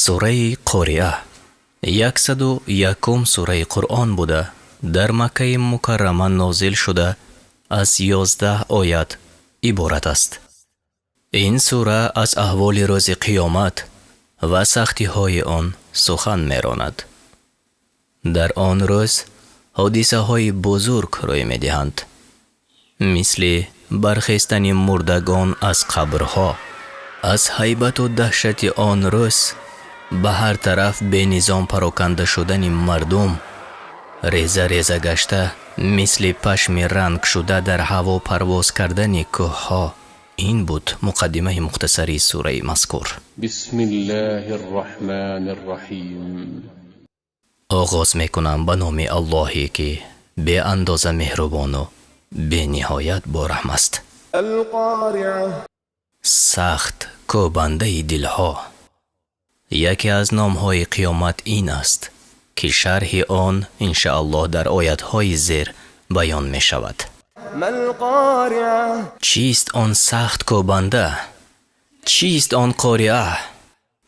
сураи қориа 101 сураи Қуръон буда дар Маккаи Мукаррама нозил шуда аз 11 оят иборат аст. ин сура аз аҳволи рӯзи қиёмат ва сахтиҳои он сухан меронад. дар он рӯз ҳодисаҳои бузург рӯй медиҳанд, мисли бархестани мурдагон аз қабрҳо. аз ҳайбату даҳшати он рӯз ба ҳар тараф бенизом пароканда шудани мардум, реза реза гашта мисли пашми ранг шуда дар ҳаво парвоз кардани кӯҳҳо. ин буд муқаддимаи мухтасари сураи мазкур. бисмиллаҳи рраҳмани рраҳим. оғоз мекунам ба номи Аллоҳе ки беандоза меҳрубону бениҳоят бораҳм аст. сахт кӯбандаи дилҳо. яке аз номҳои қиёмат ин аст ки шарҳи он иншааллоҳ дар оятҳои зер баён мешавад. чист он сахт кӯбанда? чист он қориа?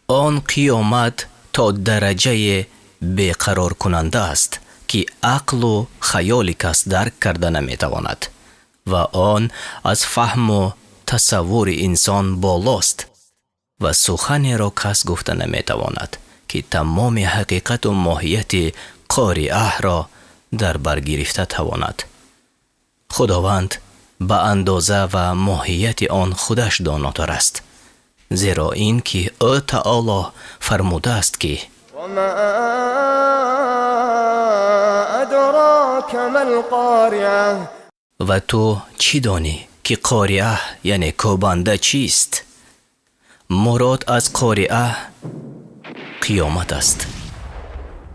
он қиёмат то дараҷае беқароркунанда аст ки ақлу хаёли кас дарк карда наметавонад ва он аз фаҳму тасаввури инсон болост ва суханеро кас гуфта наметавонад ки тамоми ҳақиқату моҳияти қориаҳро дар бар гирифта тавонад. худованд ба андоза ва моҳияти он худаш донотар аст, зеро ин ки ӯ таоло фармудааст ки ва ту чӣ донӣ ки қориа яъне кӯбанда чист? мурод аз қориа қиёмат аст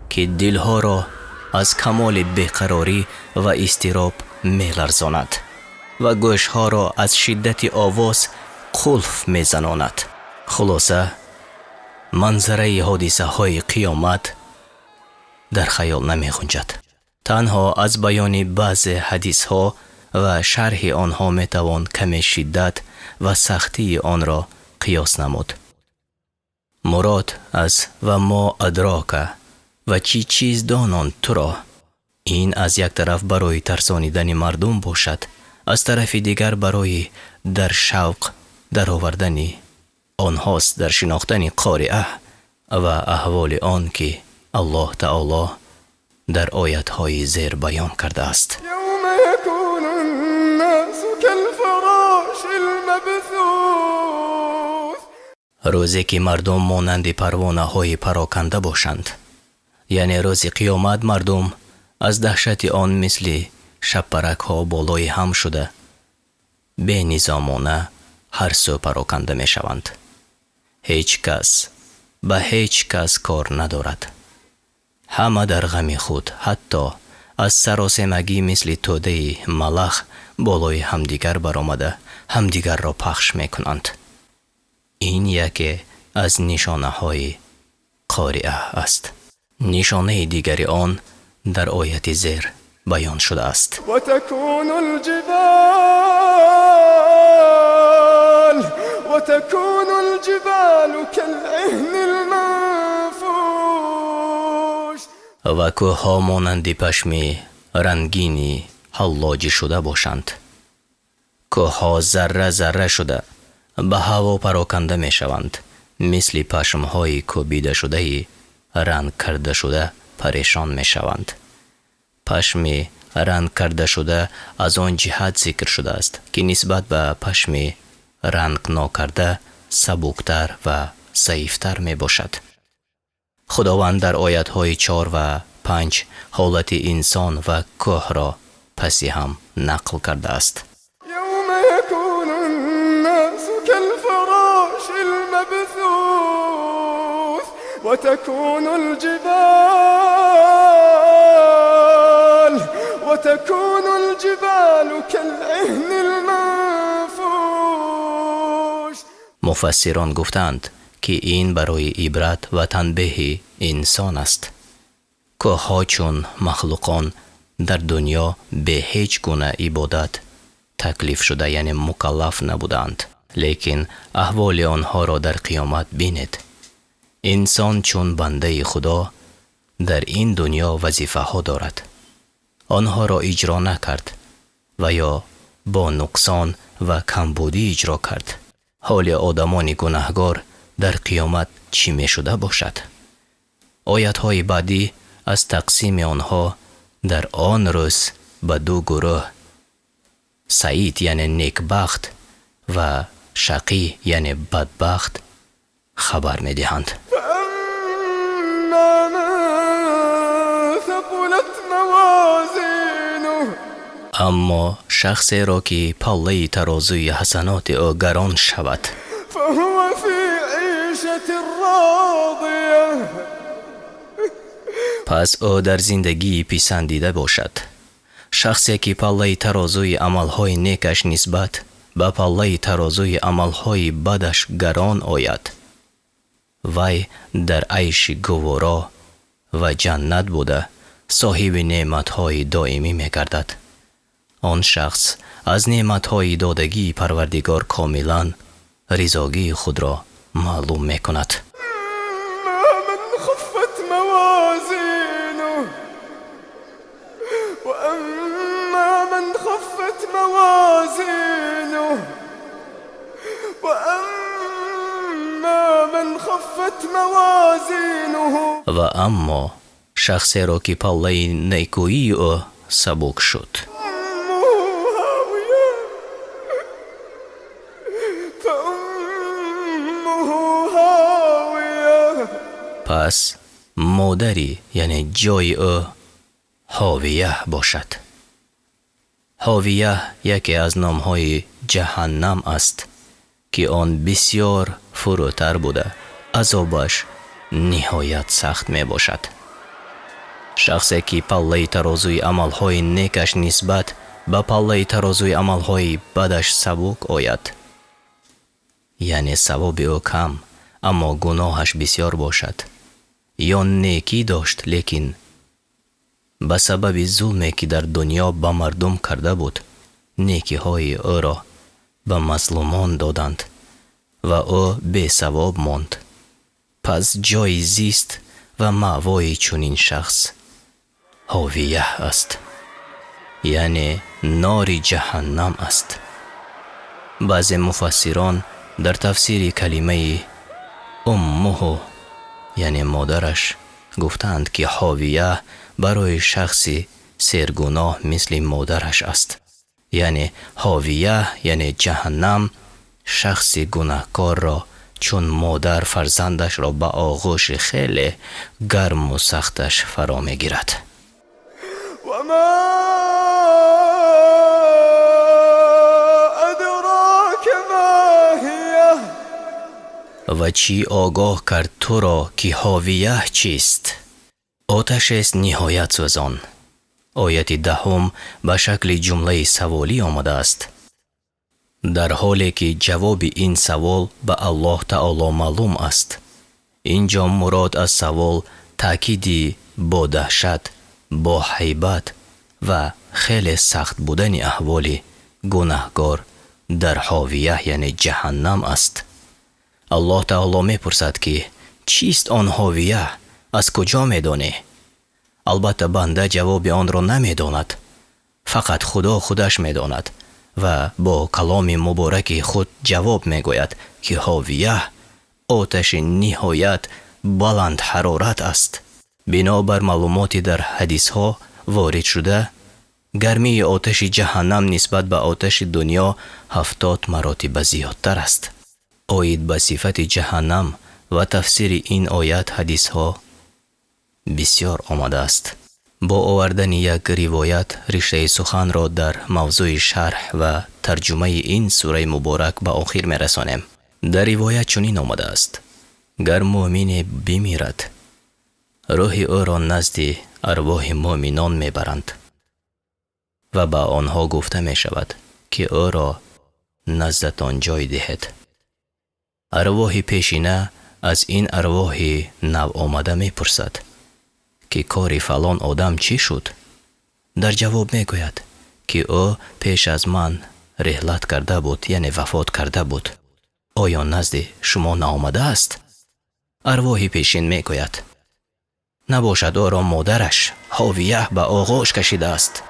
ки дилҳоро аз камоли беқарорӣ ва изтироб меларзонад ва гӯшҳоро аз шиддати овоз қулф мезанонад. хулоса манзараи ҳодисаҳои қиёмат дар хаёл намеғунҷад. танҳо аз баёни баъзе ҳадисҳо ва шарҳи онҳо метавон каме шиддат ва сахтии онро қиёс намуд. мурод аз ва мо адрока ва чӣ чиз донон туро. ин аз як тараф барои тарсонидани мардум бошад, аз тарафи дигар барои дар шавқ даровардани онҳост дар шинохтани қориа ва аҳволи он ки Аллоҳ таоло дар оятҳои зер баён кардааст. рӯзе ки мардум монанди парвонаҳои пароканда бошанд, яъне рӯзи қиёмат мардум аз даҳшати он мисли шабпаракҳо болои ҳам шуда бенизомона ҳар сӯ пароканда мешаванд. ҳеҷ кас ба ҳеҷ кас кор надорад. ҳама дар ғами худ, ҳатто аз саросемагӣ мисли тӯдаи малах болои ҳамдигар баромада ҳамдигарро пахш мекунанд. ин яке аз нишонаҳои қориа аст. нишонаи дигари он дар ояти зер баён шудааст. ва кӯҳҳо монанди пашми рангини ҳаллоҷӣ шуда бошанд. кӯҳҳо зарра зарра шуда ба ҳаво пароканда мешаванд, мисли пашмҳои кӯбида шудаи ранг карда шуда парешон мешаванд. пашми ранг карда шуда аз он ҷиҳат зикр шудааст ки нисбат ба пашми ранг нокарда сабуктар ва заифтар мебошад. худованд дар оятҳои 4 ва 5 ҳолати инсон ва кӯҳро паси ҳам нақл кардааст. муфассирон гуфтанд ки ин барои ибрат ва танбеҳи инсон аст. кӯҳҳо чун махлуқон дар дунё бе ҳеҷ гуна ибодат таклиф шуда, яъне мукаллаф набуданд, лекин аҳволи онҳоро дар қиёмат бинед. انسان چون بنده خدا در این دنیا وظیفه ها دارد. آنها را اجرا نکرد و یا با نقصان و کمبودی اجرا کرد. حال آدمان گناهگار در قیامت چی می شده باشد؟ آیت های بعدی از تقسیم آنها در آن روز به دو گروه، سعید یعنی نیکبخت و شقی یعنی بدبخت، خبر می دهند. فأما من ثقلت موازینه، اما شخصی را که پله ترازوی حسنات او گران شود، فهو فی عیشة راضیه، پس او در زندگی پسندیده باشد. شخصی که پله ترازوی عملهای نیکش نسبت به پله ترازوی عملهای بدش گران آید، وی در عیش گوارا و جنت بوده صاحب نعمتهای دائمی می گردد. آن شخص از نعمتهای دادگی پروردگار کاملا رضاگی خود را معلوم می کند. اما من خفت موازینه، و اما من خفت موازینه، و اما من خفت موازینه، و اما شخصی را که پله نیکویی او سبک شد، أمه هاوية، فأمه هاوية، پس مادری یعنی جای او هاویه باشد. هاویه یکی از نامهای جهنم است که آن بسیار فروتر بوده عذابش نهایت سخت می باشد. شخصی که پله ترازوی عملهای نیکش نسبت به پله ترازوی عملهای بدش سبک آید، یعنی ثواب او کم اما گناهش بسیار باشد، یا نیکی داشت لیکن به سبب ظلمی که در دنیا به مردم کرده بود نیکی های او را به مظلومان دادند و او بی ثواب ماند. پس جای زیست و مأوای چنین شخص هاویه است، یعنی نار جهنم است. بعض مفسران در تفسیر کلمه امه یعنی مادرش گفتند که هاویه برای شخصی سرگناه مثل مادرش است، یعنی هاویه یعنی جهنم شخص گناهکار را چون مادر فرزندش را به آغوش خیلی گرم و سختش فرا می گیرد. وما أدراك ما هي، و چی آگاه کرد تو را که هاویه چیست؟ آتش است نهایت سوزان. آیت دهم به شکل جمله سوالی آمده است، در حالی که جواب این سوال به الله تعالی معلوم است. اینجا مراد از سوال تأکیدی با دهشت، با هیبت و خیلی سخت بودن احوال گناهگار در هاویه یعنی جهنم است. الله تعالی می پرسد که چیست آن هاویه؟ از کجا می دانی؟ البته بنده جواب آن را نمی داند، فقط خدا خودش می داند و با کلام مبارک خود جواب می گوید که هاویه آتش نهایت بلند حرارت است. بنابر معلوماتی در حدیث ها وارد شده، گرمی آتش جهنم نسبت به آتش دنیا 70 مراتب زیادتر است. آید به صفت جهنم و تفسیر این آیت حدیث ها بسیار آمده است. با آوردن یک روایت رشته سخن را در موضوع شرح و ترجمه این سوره مبارک به آخر می رسانیم. در روایت چنین آمده است: گر مؤمن بمیرد، روح او را نزد ارواح مؤمنان می برند و به آنها گفته می شود که او را نزدتان جای دهید. ارواح پیشینه از این ارواح نو آمده می پرسد که کار فلان آدم چی شد؟ در جواب می گوید که او پیش از من رحلت کرده بود، یعنی وفات کرده بود. آیا نزد شما نآمده است؟ ارواحی پیشین می گوید نباشد آرام مادرش حاویه به آغوش کشیده است.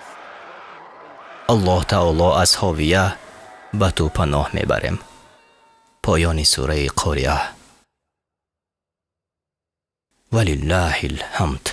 الله تعالی از حاویه به تو پناه میبریم. پایان سوره قاریعه. ولله الحمد.